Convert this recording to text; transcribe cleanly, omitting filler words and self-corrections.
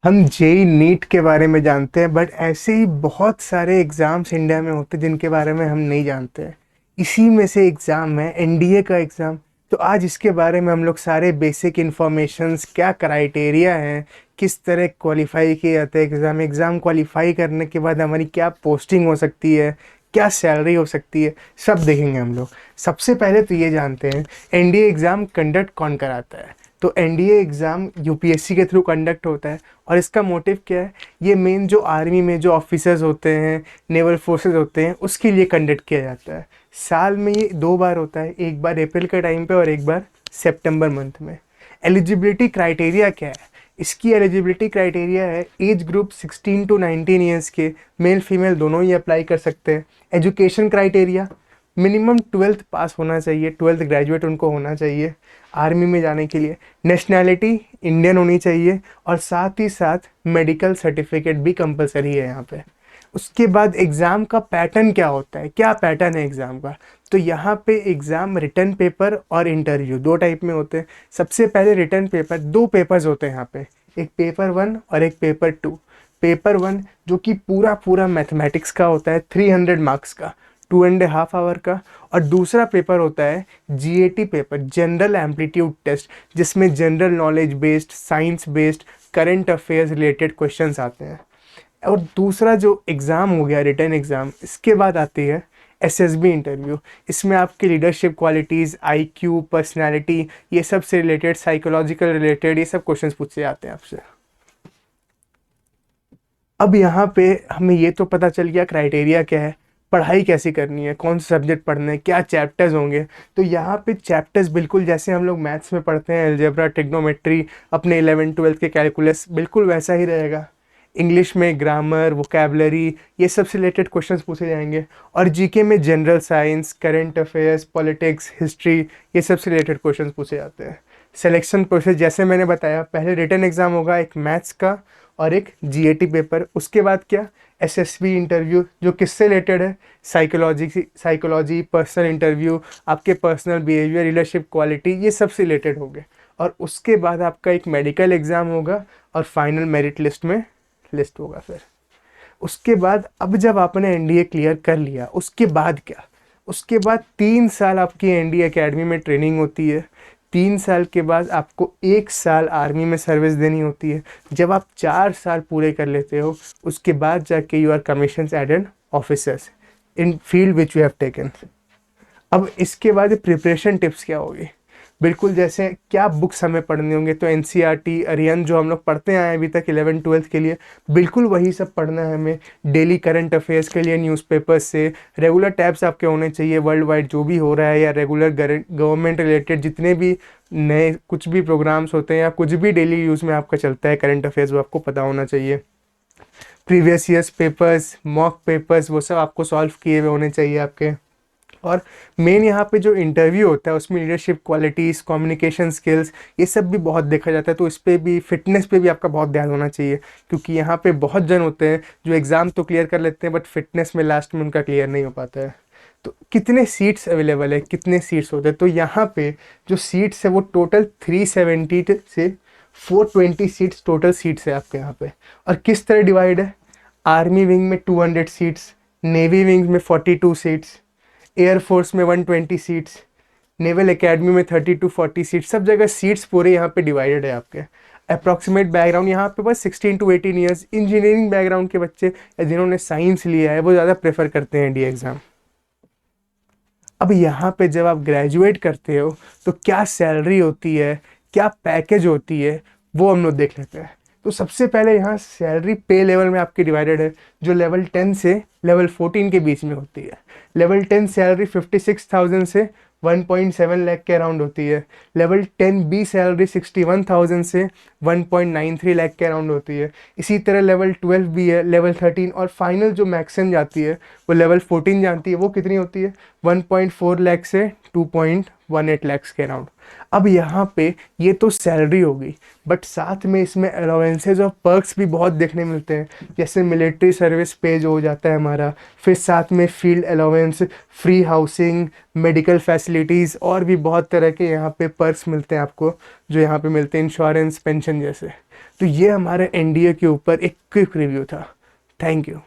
हम JEE NEET के बारे में जानते हैं, बट ऐसे ही बहुत सारे एग्ज़ाम्स इंडिया में होते हैं जिनके बारे में हम नहीं जानते हैं। इसी में से एग्ज़ाम है एनडीए का एग्ज़ाम। तो आज इसके बारे में हम लोग सारे बेसिक इन्फॉर्मेशंस, क्या क्राइटेरिया है, किस तरह क्वालिफाई किया जाता है एग्ज़ाम, एग्ज़ाम क्वालिफाई करने के बाद हमारी क्या पोस्टिंग हो सकती है, क्या सैलरी हो सकती है, सब देखेंगे हम लोग। सबसे पहले तो ये जानते हैं एनडीए एग्ज़ाम कंडक्ट कौन कराता है। तो एनडीए एग्ज़ाम यूपीएससी के थ्रू कंडक्ट होता है। और इसका मोटिव क्या है? ये मेन जो आर्मी में जो ऑफिसर्स होते हैं, नेवल फोर्सेस होते हैं, उसके लिए कंडक्ट किया जाता है। साल में ये 2 बार होता है, एक बार अप्रैल के टाइम पे और एक बार सितंबर मंथ में। एलिजिबिलिटी क्राइटेरिया क्या है? इसकी एलिजिबिलिटी क्राइटेरिया है एज ग्रुप 16 टू 19 ईयर्स के मेल फीमेल दोनों ही अप्लाई कर सकते हैं। एजुकेशन क्राइटेरिया, मिनिमम 12th पास होना चाहिए, 12th ग्रेजुएट उनको होना चाहिए आर्मी में जाने के लिए। नेशनैलिटी इंडियन होनी चाहिए और साथ ही साथ मेडिकल सर्टिफिकेट भी कंपलसरी है यहाँ पे। उसके बाद एग्ज़ाम का पैटर्न क्या होता है, क्या पैटर्न है एग्ज़ाम का? तो यहाँ पे एग्ज़ाम रिटर्न पेपर और इंटरव्यू दो टाइप में होते हैं। सबसे पहले रिटर्न पेपर, दो पेपर्स होते हैं यहाँ पे, एक पेपर 1 और एक पेपर 2। पेपर 1 जो कि पूरा पूरा मैथमेटिक्स का होता है, 300 मार्क्स का, 2.5 आवर का। और दूसरा पेपर होता है GAT paper, general amplitude test, जिसमें general knowledge based, science based, current affairs related questions आते हैं। और दूसरा जो एग्ज़ाम हो गया रिटर्न एग्ज़ाम, इसके बाद आती है एसएसबी इंटरव्यू। इसमें आपकी लीडरशिप क्वालिटीज़, आईक्यू, पर्सनालिटी, ये सब से रिलेटेड, साइकोलॉजिकल रिलेटेड, ये सब क्वेश्चंस पूछे जाते हैं आपसे। अब यहाँ पे हमें ये तो पता चल गया क्राइटेरिया क्या है, पढ़ाई कैसी करनी है, कौन से सब्जेक्ट पढ़ने हैं, क्या चैप्टर्स होंगे। तो यहाँ पे चैप्टर्स बिल्कुल जैसे हम लोग मैथ्स में पढ़ते हैं, अलजेब्रा, ट्रिग्नोमेट्री, अपने 11th 12th के कैलकुलस, बिल्कुल वैसा ही रहेगा। इंग्लिश में ग्रामर, वोकेबलरी, ये सब से रिलेटेड क्वेश्चंस पूछे जाएंगे। और जीके में general science, current affairs, politics, history, ये सब से रिलेटेड क्वेश्चंस पूछे जाते हैं। सिलेक्शन प्रोसेस जैसे मैंने बताया, पहले रिटन एग्ज़ाम होगा एक मैथ्स का और एक जीएटी पेपर। उसके बाद क्या? एसएसबी इंटरव्यू, जो किससे रिलेटेड है? साइकोलॉजी, पर्सनल इंटरव्यू, आपके पर्सनल बिहेवियर, लीडरशिप क्वालिटी, ये सब से रिलेटेड होंगे। और उसके बाद आपका एक मेडिकल एग्ज़ाम होगा और फाइनल मेरिट लिस्ट में लिस्ट होगा फिर। उसके बाद अब जब आपने एनडीए क्लियर कर लिया, उसके बाद क्या? उसके बाद 3 साल आपकी एनडीए एकेडमी में ट्रेनिंग होती है। 3 साल के बाद आपको 1 साल आर्मी में सर्विस देनी होती है। जब आप 4 साल पूरे कर लेते हो, उसके बाद जाके you are commission as an officers in field which you have taken. अब इसके बाद प्रिपरेशन टिप्स क्या होगी? बिल्कुल जैसे क्या बुक्स हमें पढ़ने होंगे, तो एनसीईआरटी, अरिहंत जो हम लोग पढ़ते आए हैं अभी तक 11th 12th के लिए, बिल्कुल वही सब पढ़ना है हमें। डेली करंट अफेयर्स के लिए न्यूज़पेपर्स से रेगुलर टैब्स आपके होने चाहिए, वर्ल्ड वाइड जो भी हो रहा है, या रेगुलर गवर्नमेंट रिलेटेड जितने भी नए कुछ भी प्रोग्राम्स होते हैं या कुछ भी डेली यूज़ में आपका चलता है करंट अफेयर्स, वो आपको पता होना चाहिए। Previous years papers, mock papers, वो सब आपको सॉल्व किए हुए होने चाहिए आपके। और मेन यहाँ पे जो इंटरव्यू होता है उसमें लीडरशिप क्वालिटीज़, कम्युनिकेशन स्किल्स, ये सब भी बहुत देखा जाता है। तो इस पे भी, फिटनेस पे भी आपका बहुत ध्यान होना चाहिए, क्योंकि यहाँ पे बहुत जन होते हैं जो एग्ज़ाम तो क्लियर कर लेते हैं बट फिटनेस में लास्ट में उनका क्लियर नहीं हो पाता है। तो कितने सीट्स अवेलेबल है, कितने सीट्स होते हैं? तो यहाँ पे जो सीट्स है वो टोटल 370 से 420 सीट्स टोटल सीट्स है आपके यहाँ पे। और किस तरह डिवाइड है? आर्मी विंग में 200 सीट्स, नेवी विंग में 42 सीट्स, एयरफोर्स में 120 सीट्स, नेवल एकेडमी में 30 to 40 सीट्स, सब जगह सीट्स पूरे यहाँ पे डिवाइडेड है आपके। अप्रॉक्सीमेट बैकग्राउंड यहाँ पे बस 16 to 18 ईयर्स, इंजीनियरिंग बैकग्राउंड के बच्चे या जिन्होंने साइंस लिया है वो ज़्यादा प्रेफर करते हैं डी एग्ज़ाम। अब यहाँ पे जब आप ग्रेजुएट करते हो तो क्या सैलरी होती है, क्या पैकेज होती है, वो हम लोग देख लेते हैं। तो सबसे पहले यहाँ सैलरी पे लेवल में आपकी डिवाइडेड है, जो लेवल 10 से लेवल 14 के बीच में होती है। लेवल 10 सैलरी 56,000 से 1.7 लाख के अराउंड होती है। लेवल 10 बी सैलरी 61,000 से 1.93 लाख के अराउंड होती है। इसी तरह लेवल 12 भी है, लेवल 13, और फाइनल जो मैक्सिमम जाती है वो लेवल 14 जानती है, वो कितनी होती है? 1.4 लाख से 1.8 lakhs के अराउंड। अब यहाँ पे ये तो सैलरी होगी, बट साथ में इसमें अलाउंसेज और पर्क्स भी बहुत देखने मिलते हैं, जैसे मिलिट्री सर्विस पे जो हो जाता है हमारा, फिर साथ में field allowance, free housing, medical facilities, और भी बहुत तरह के यहाँ पे पर्क्स मिलते हैं आपको, जो यहाँ पे मिलते हैं इंश्योरेंस, पेंशन जैसे। तो ये हमारे एनडीए के ऊपर एक क्विक रिव्यू था। Thank you.